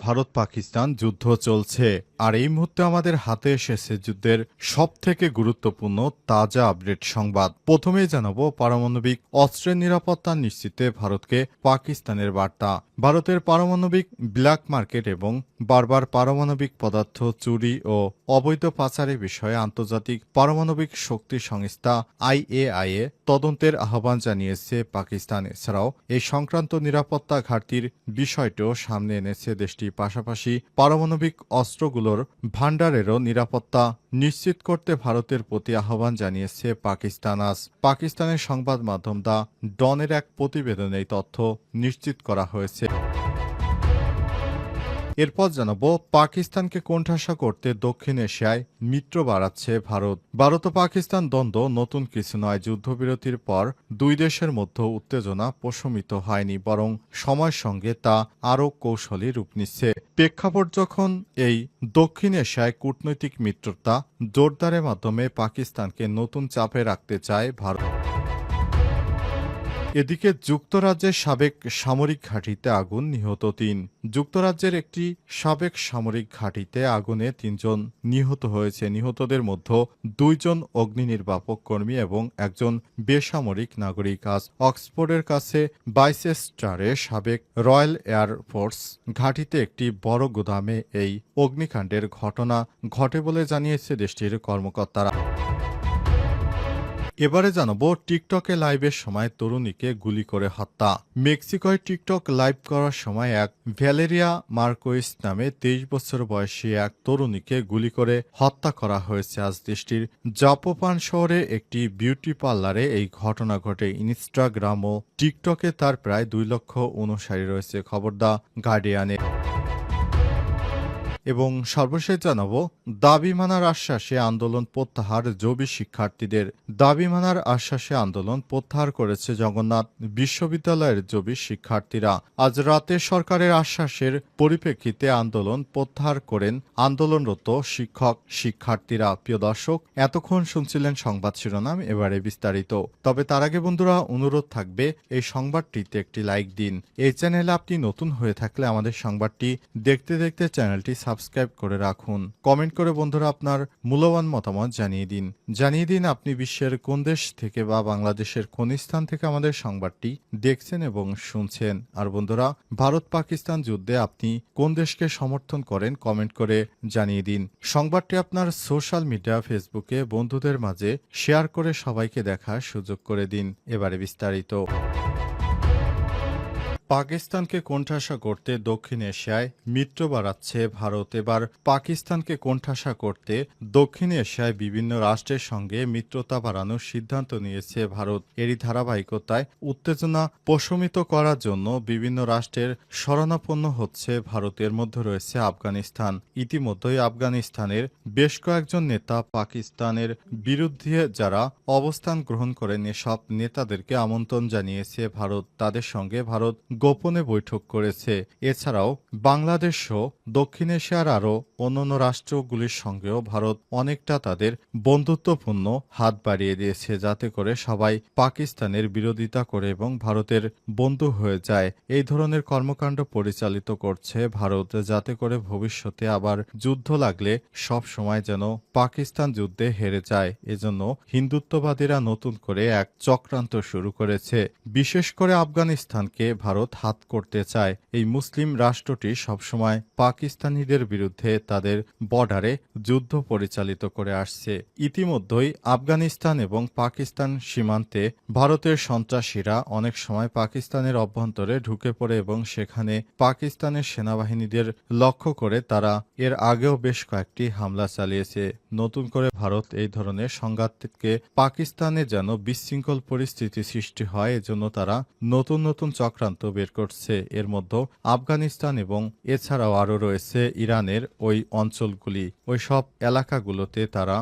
ভারত পাকিস্তান যুদ্ধ চলছে, আর এই মুহূর্তে আমাদের হাতে এসেছে যুদ্ধের সবথেকে গুরুত্বপূর্ণ তাজা আপডেট সংবাদ। প্রথমেই জানাবো পারমাণবিক অস্ত্রের নিরাপত্তা নিশ্চিতে ভারতকে পাকিস্তানের বার্তা। ভারতের পারমাণবিক ব্ল্যাক মার্কেট এবং বারবার পারমাণবিক পদার্থ চুরি ও অবৈধ পাচারের বিষয়ে আন্তর্জাতিক পারমাণবিক শক্তি সংস্থা IAEA তদন্তের আহ্বান জানিয়েছে পাকিস্তান। এছাড়াও এই সংক্রান্ত নিরাপত্তা ঘাটতির বিষয়টিও সামনে এনেছে দেশটি। পাশাপাশি পারমাণবিক অস্ত্রগুলোর ভাণ্ডারেরও নিরাপত্তা নিশ্চিত করতে ভারতের প্রতি আহ্বান জানিয়েছে পাকিস্তান। আজ পাকিস্তানের সংবাদ মাধ্যম দ্য ডনের এক প্রতিবেদনে এই তথ্য নিশ্চিত করা হয়েছে। এরপর জানাবো পাকিস্তানকে কোণঠাসা করতে দক্ষিণ এশিয়ায় মিত্র বাড়াচ্ছে ভারত। ভারত ও পাকিস্তান দ্বন্দ্ব নতুন কিছু নয়। যুদ্ধবিরতির পর দুই দেশের মধ্যে উত্তেজনা প্রশমিত হয়নি, বরং সময়ের সঙ্গে তা আরও কৌশলী রূপ নিচ্ছে। প্রেক্ষাপট যখন এই দক্ষিণ এশিয়ায় কূটনৈতিক মিত্রতা জোরদারের মাধ্যমে পাকিস্তানকে নতুন চাপে রাখতে চায় ভারত। এদিকে যুক্তরাজ্যের সাবেক সামরিক ঘাঁটিতে আগুন, নিহত ৩। যুক্তরাজ্যের একটি সাবেক সামরিক ঘাঁটিতে আগুনে ৩ জন নিহত হয়েছে। নিহতদের মধ্যে ২ জন অগ্নি নির্বাপক কর্মী এবং একজন বেসামরিক নাগরিক। আজ অক্সফোর্ডের কাছে বাইসেস্টারে সাবেক রয়্যাল এয়ার ফোর্স ঘাঁটিতে একটি বড় গুদামে এই অগ্নিকাণ্ডের ঘটনা ঘটে বলে জানিয়েছে দেশটির কর্মকর্তারা। এবারে জানাবো টিকটকে লাইভের সময় তরুণীকে গুলি করে হত্যা। মেক্সিকোয় টিকটক লাইভ করার সময় এক ভ্যালেরিয়া মার্কোইস নামে ২৩ বছর বয়সী এক তরুণীকে গুলি করে হত্যা করা হয়েছে। আজ দেশটির জাপোপান শহরে একটি বিউটি পার্লারে এই ঘটনা ঘটে। ইনস্টাগ্রাম ও টিকটকে তার প্রায় ২ লক্ষ অনুসারী রয়েছে, খবর দ্য গার্ডিয়ানে। এবং সর্বশেষ জানাবো দাবি মানার আশ্বাসে আন্দোলন প্রত্যাহার জবি শিক্ষার্থীদের। দাবি মানার আশ্বাসে আন্দোলন প্রত্যাহার করেছে জগন্নাথ বিশ্ববিদ্যালয়ের জবি শিক্ষার্থীরা। আজ রাতে সরকারের আশ্বাসের পরিপ্রেক্ষিতে আন্দোলন প্রত্যাহার করেন আন্দোলনরত শিক্ষক শিক্ষার্থীরা। প্রিয় দর্শক, এতক্ষণ শুনছিলেন সংবাদ শিরোনাম, এবারে বিস্তারিত। তবে তার আগে বন্ধুরা, অনুরোধ থাকবে এই সংবাদটিতে একটি লাইক দিন। এই চ্যানেলে আপনি নতুন হয়ে থাকলে আমাদের সংবাদটি দেখতে দেখতে চ্যানেলটি সাবস্ক্রাইব করে রাখুন। কমেন্ট করে বন্ধুরা আপনার মূল্যবান মতামত জানিয়ে দিন আপনি বিশ্বের কোন দেশ থেকে বা বাংলাদেশের কোন স্থান থেকে আমাদের সংবাদটি দেখছেন এবং শুনছেন। আর বন্ধুরা, ভারত পাকিস্তান যুদ্ধে আপনি কোন দেশকে সমর্থন করেন কমেন্ট করে জানিয়ে দিন। সংবাদটি আপনার সোশ্যাল মিডিয়া ফেসবুকে বন্ধুদের মাঝে শেয়ার করে সবাইকে দেখার সুযোগ করে দিন। এবারে বিস্তারিত। পাকিস্তানকে কোণঠাসা করতে দক্ষিণ এশিয়ায় মিত্র বাড়াচ্ছে ভারত। এবার পাকিস্তানকে কোণঠাসা করতে দক্ষিণ এশিয়ায় বিভিন্ন রাষ্ট্রের সঙ্গে মিত্রতা বাড়ানোর সিদ্ধান্ত নিয়েছে ভারত। এরই ধারাবাহিকতায় উত্তেজনা প্রশমিত করার জন্য বিভিন্ন রাষ্ট্রের শরণাপন্ন হচ্ছে ভারতের মধ্যে রয়েছে আফগানিস্তান। ইতিমধ্যেই আফগানিস্তানের বেশ কয়েকজন নেতা পাকিস্তানের বিরুদ্ধে যারা অবস্থান গ্রহণ করেন এসব নেতাদেরকে আমন্ত্রণ জানিয়েছে ভারত। তাদের সঙ্গে ভারত গোপনে বৈঠক করেছে। এছাড়াও বাংলাদেশসহ দক্ষিণ এশিয়ার আরও অন্যান্য রাষ্ট্রগুলির সঙ্গেও ভারত অনেকটা তাদের বন্ধুত্বপূর্ণ হাত বাড়িয়ে দিয়েছে, যাতে করে সবাই পাকিস্তানের বিরোধিতা করে এবং ভারতের বন্ধু হয়ে যায়। এই ধরনের কর্মকাণ্ড পরিচালিত করছে ভারত, যাতে করে ভবিষ্যতে আবার যুদ্ধ লাগলে সব সময় যেন পাকিস্তান যুদ্ধে হেরে যায়। এজন্য হিন্দুত্ববাদীরা নতুন করে এক চক্রান্ত শুরু করেছে। বিশেষ করে আফগানিস্তানকে ভারত হাত করতে চায়। এই মুসলিম রাষ্ট্রটি সবসময় পাকিস্তানিদের বিরুদ্ধে তাদের বর্ডারে যুদ্ধ পরিচালিত করে আসছে। ইতিমধ্যেই আফগানিস্তান এবং পাকিস্তান সীমান্তে ভারতের সন্ত্রাসীরা অনেক সময় পাকিস্তানের অভ্যন্তরে ঢুকে পড়ে এবং সেখানে পাকিস্তানের সেনাবাহিনীদের লক্ষ্য করে তারা এর আগেও বেশ কয়েকটি হামলা চালিয়েছে। নতুন করে ভারত এই ধরনের সংঘাতকে পাকিস্তানে যেন বিশৃঙ্খল পরিস্থিতি সৃষ্টি হয়, এজন্য তারা নতুন নতুন চক্রান্ত বের করছে। এর মধ্যে আফগানিস্তান এবং এছাড়াও আরও রয়েছে ইরানের ওই অঞ্চলগুলি। ওই সব এলাকাগুলোতে তারা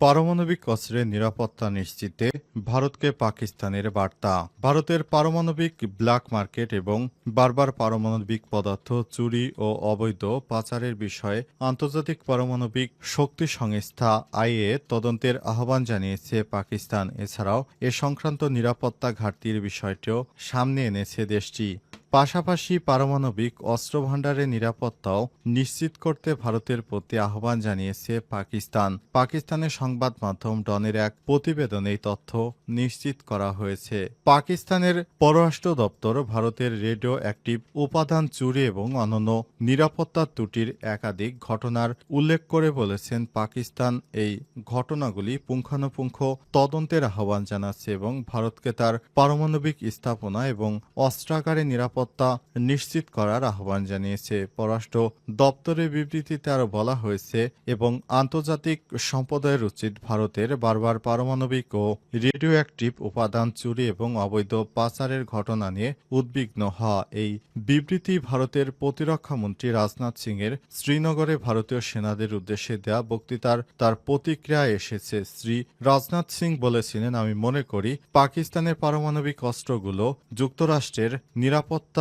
পারমাণবিক অস্ত্রের নিরাপত্তা নিশ্চিতে ভারতকে পাকিস্তানের বার্তা। ভারতের পারমাণবিক ব্ল্যাক মার্কেট এবং বারবার পারমাণবিক পদার্থ চুরি ও অবৈধ পাচারের বিষয়ে আন্তর্জাতিক পারমাণবিক শক্তি সংস্থা IAEA তদন্তের আহ্বান জানিয়েছে পাকিস্তান। এছাড়াও এ সংক্রান্ত নিরাপত্তা ঘাটতির বিষয়টিও সামনে এনেছে দেশটি। পাশাপাশি পারমাণবিক অস্ত্রভান্ডারের নিরাপত্তাও নিশ্চিত করতে ভারতের প্রতি আহ্বান জানিয়েছে পাকিস্তান। পাকিস্তানের সংবাদ মাধ্যম ডনের এক প্রতিবেদনে এই তথ্য নিশ্চিত করা হয়েছে। পাকিস্তানের পররাষ্ট্র দপ্তর ভারতের রেডিও অ্যাক্টিভ উপাদান চুরি এবং অন্যান্য নিরাপত্তা ত্রুটির একাধিক ঘটনার উল্লেখ করে বলেছেন, পাকিস্তান এই ঘটনাগুলি পুঙ্খানুপুঙ্খ তদন্তের আহ্বান জানাচ্ছে এবং ভারতকে তার পারমাণবিক স্থাপনা এবং অস্ত্রাগারে নিরাপত্তা নিশ্চিত করার আহ্বান জানিয়েছে। পররাষ্ট্র দপ্তরের বিবৃতিতে আরও বলা হয়েছে, এবং আন্তর্জাতিক সম্প্রদায়ের উচিত ভারতের বারবার পারমাণবিক ও রেডিও অ্যাক্টিভ উপাদান চুরি এবং অবৈধ পাচারের ঘটনা নিয়ে উদ্বিগ্ন হওয়া। এই বিবৃতি ভারতের প্রতিরক্ষামন্ত্রী রাজনাথ সিংয়ের শ্রীনগরে ভারতীয় সেনাদের উদ্দেশ্যে দেয়া বক্তৃতার তার প্রতিক্রিয়ায় এসেছে। শ্রী রাজনাথ সিং বলেছিলেন, আমি মনে করি পাকিস্তানের পারমাণবিক অস্ত্রগুলো যুক্তরাষ্ট্রের নিরাপত্তা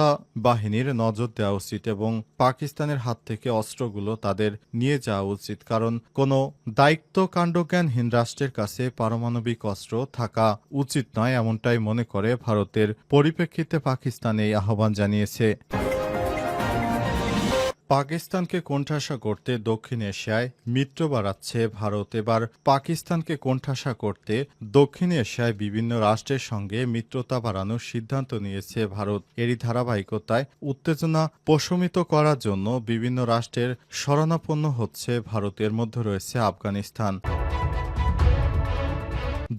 বাহিনীর নজর দেওয়া উচিত এবং পাকিস্তানের হাত থেকে অস্ত্রগুলো তাদের নিয়ে যাওয়া উচিত, কারণ কোনো দায়িত্ব কাণ্ডজ্ঞানহীন রাষ্ট্রের কাছে পারমাণবিক অস্ত্র থাকা উচিত নয়, এমনটাই মনে করে ভারতের পরিপ্রেক্ষিতে পাকিস্তান এই আহ্বান জানিয়েছে। পাকিস্তানকে কোণঠাসা করতে দক্ষিণ এশিয়ায় মিত্র বাড়াচ্ছে ভারত। এবার পাকিস্তানকে কোণঠাসা করতে দক্ষিণ এশিয়ায় বিভিন্ন রাষ্ট্রের সঙ্গে মিত্রতা বাড়ানোর সিদ্ধান্ত নিয়েছে ভারত। এরই ধারাবাহিকতায় উত্তেজনা প্রশমিত করার জন্য বিভিন্ন রাষ্ট্রের শরণাপন্ন হচ্ছে ভারতের মধ্যে রয়েছে আফগানিস্তান।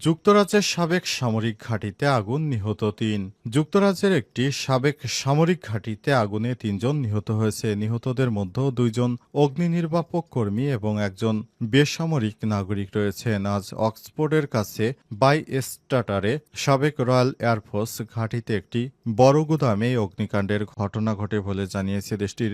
যুক্তরাজ্যের সাবেক সামরিক ঘাঁটিতে আগুন, নিহত ৩। যুক্তরাজ্যের একটি সাবেক সামরিক ঘাঁটিতে আগুনে ৩ জন নিহত হয়েছে। নিহতদের মধ্যে ২ জন অগ্নি নির্বাপক কর্মী এবং একজন বেসামরিক নাগরিক রয়েছেন। আজ অক্সফোর্ডের কাছে বাইস্টাটারে সাবেক রয়্যাল এয়ারফোর্স ঘাঁটিতে একটি বড় গুদামে অগ্নিকাণ্ডের ঘটনা ঘটে বলে জানিয়েছে দেশটির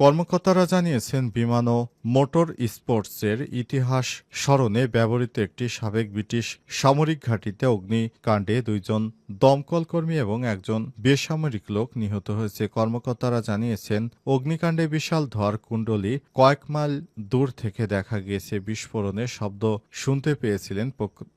কর্মকর্তারা জানিয়েছেন, বিমান ও মোটর স্পোর্টসের ইতিহাস স্মরণে ব্যবহৃত একটি সাবেক ব্রিটিশ সামরিক ঘাঁটিতে অগ্নিকাণ্ডে ২ জন দমকল কর্মী এবং একজন বেসামরিক লোক নিহত হয়েছে। কর্মকর্তারা জানিয়েছেন, অগ্নিকাণ্ডে বিশাল ধোঁয়ার কুণ্ডলী কয়েক মাইল দূর থেকে দেখা গিয়েছে। বিস্ফোরণের শব্দ শুনতে পেয়েছিলেন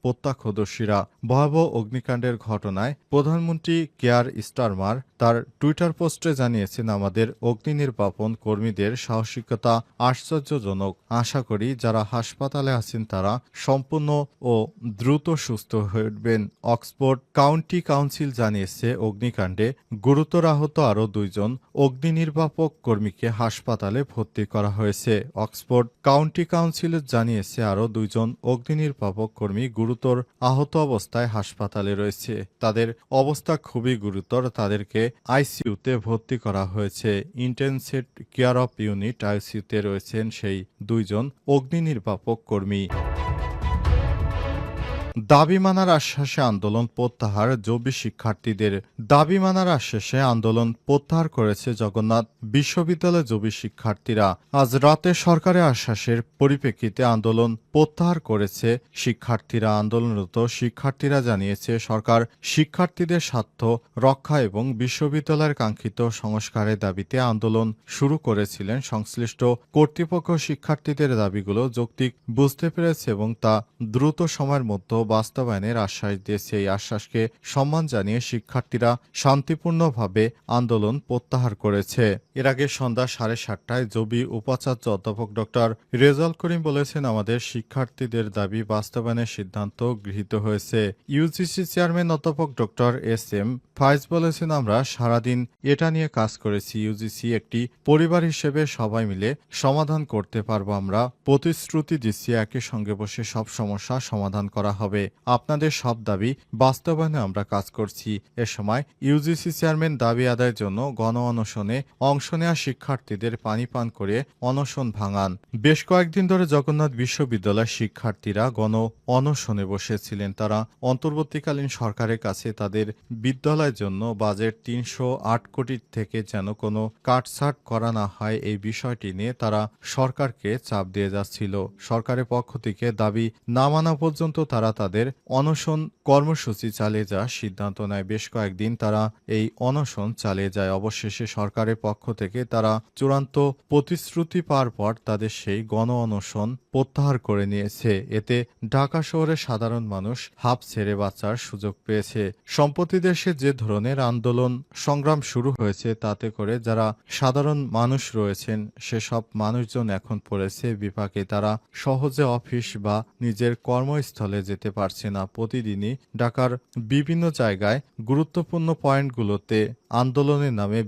প্রত্যক্ষদর্শীরা। ভয়াবহ অগ্নিকাণ্ডের ঘটনায় প্রধানমন্ত্রী কেয়ার স্টারমার তার টুইটার পোস্টে জানিয়েছেন, আমাদের অগ্নি নির্বাপন কর্মীদের সাহসিকতা আশ্চর্যজনক। আশা করি যারা হাসপাতালে আছেন তারা সম্পূর্ণ ও দ্রুত সুস্থ হয়ে উঠবেন। অক্সফোর্ড কাউন্টি কাউন্সিল জানিয়েছে, অগ্নিকাণ্ডে গুরুতর আহত আরও ২ জন অগ্নি নির্বাপক কর্মীকে হাসপাতালে ভর্তি করা হয়েছে। অক্সফোর্ড কাউন্টি কাউন্সিল জানিয়েছে, আরও ২ জন অগ্নি নির্বাপক কর্মী গুরুতর আহত অবস্থায় হাসপাতালে রয়েছে। তাদের অবস্থা খুবই গুরুতর, তাদেরকে আইসিইউতে ভর্তি করা হয়েছে। ইন্টেনসিভ কেয়ার অফ ইউনিট আইসিইউতে রয়েছেন সেই ২ জন অগ্নি নির্বাপক কর্মী। দাবি মানার আশ্বাসে আন্দোলন প্রত্যাহার জবি শিক্ষার্থীদের। দাবি মানার আশ্বাসে আন্দোলন প্রত্যাহার করেছে জগন্নাথ বিশ্ববিদ্যালয়ের জবি শিক্ষার্থীরা। আজ রাতে সরকারের আশ্বাসের পরিপ্রেক্ষিতে আন্দোলন প্রত্যাহার করেছে শিক্ষার্থীরা। আন্দোলনরত শিক্ষার্থীরা জানিয়েছে, সরকার শিক্ষার্থীদের স্বার্থ রক্ষা এবং বিশ্ববিদ্যালয়ের কাঙ্ক্ষিত সংস্কারের দাবিতে আন্দোলন শুরু করেছিলেন। সংশ্লিষ্ট কর্তৃপক্ষ শিক্ষার্থীদের দাবিগুলো যৌক্তিক বুঝতে পেরেছে এবং তা দ্রুত সময়ের মধ্যে বাস্তবায়নের আশ্বাস দিয়েছে। এই আশ্বাসকে সম্মান জানিয়ে শিক্ষার্থীরা শান্তিপূর্ণভাবে আন্দোলন প্রত্যাহার করেছে। এর আগে সন্ধ্যা 7:30টায় জবি উপাচার্য অধ্যাপক ডক্টর রেজাউল করিম বলেছেন, আমাদের শিক্ষার্থীদের দাবি বাস্তবায়নের সিদ্ধান্ত গৃহীত হয়েছে। ইউজিসি চেয়ারম্যান অধ্যাপক ডক্টর এস.এম. ফায়েজ বলেছেন, আমরা সারাদিন এটা নিয়ে কাজ করেছি। ইউজিসি একটি পরিবার হিসেবে সবাই মিলে সমাধান করতে পারবো। আমরা প্রতিশ্রুতি দিচ্ছি একই সঙ্গে বসে সব সমস্যা সমাধান করা হবে। আপনাদের সব দাবি বাস্তবায়নে আমরা কাজ করছি। এ সময় ইউজিসি চেয়ারম্যান দাবি আদায়ের জন্য গণ অনশনে অংশ নেওয়া শিক্ষার্থীদের পানি পান করে অনশন ভাঙান। বেশ কয়েকদিন ধরে জগন্নাথ বিশ্ববিদ্যালয়ের শিক্ষার্থীরা গণ অনশনে বসেছিলেন। তারা অন্তর্বর্তীকালীন সরকারের কাছে তাদের বিদ্যালয়ের জন্য বাজেট ৩০৮ কোটি থেকে যেন কোনো কাটছাঁট করা না হয়, এই বিষয়টি নিয়ে তারা সরকারকে চাপ দিয়ে যাচ্ছিল। সরকারের পক্ষ থেকে দাবি না মানা পর্যন্ত তারা তাদের অনশন কর্মসূচি চালিয়ে যাওয়ার সিদ্ধান্ত নেয়। বেশ কয়েকদিন তারা এই অনশন চালিয়ে যায়। অবশেষে সরকারের পক্ষ থেকে তারা চূড়ান্ত প্রতিশ্রুতি পাওয়ার পর তাদের সেই গণ অনশন প্রত্যাহার করে করে নিয়েছে। এতে ঢাকা শহরের সাধারণ মানুষ হাঁপ ছেড়ে বাঁচার সুযোগ পেয়েছে। সম্প্রতি দেশে যে ধরনের আন্দোলন সংগ্রাম শুরু হয়েছে তাতে করে যারা সাধারণ মানুষ রয়েছেন সেসব মানুষজন এখন পড়েছে বিপাকে। তারা সহজে অফিস বা নিজের কর্মস্থলে যেতে পারছে না। প্রতিদিনই ঢাকার বিভিন্ন জায়গায় গুরুত্বপূর্ণ পয়েন্টগুলোতে আন্দোলনের নামে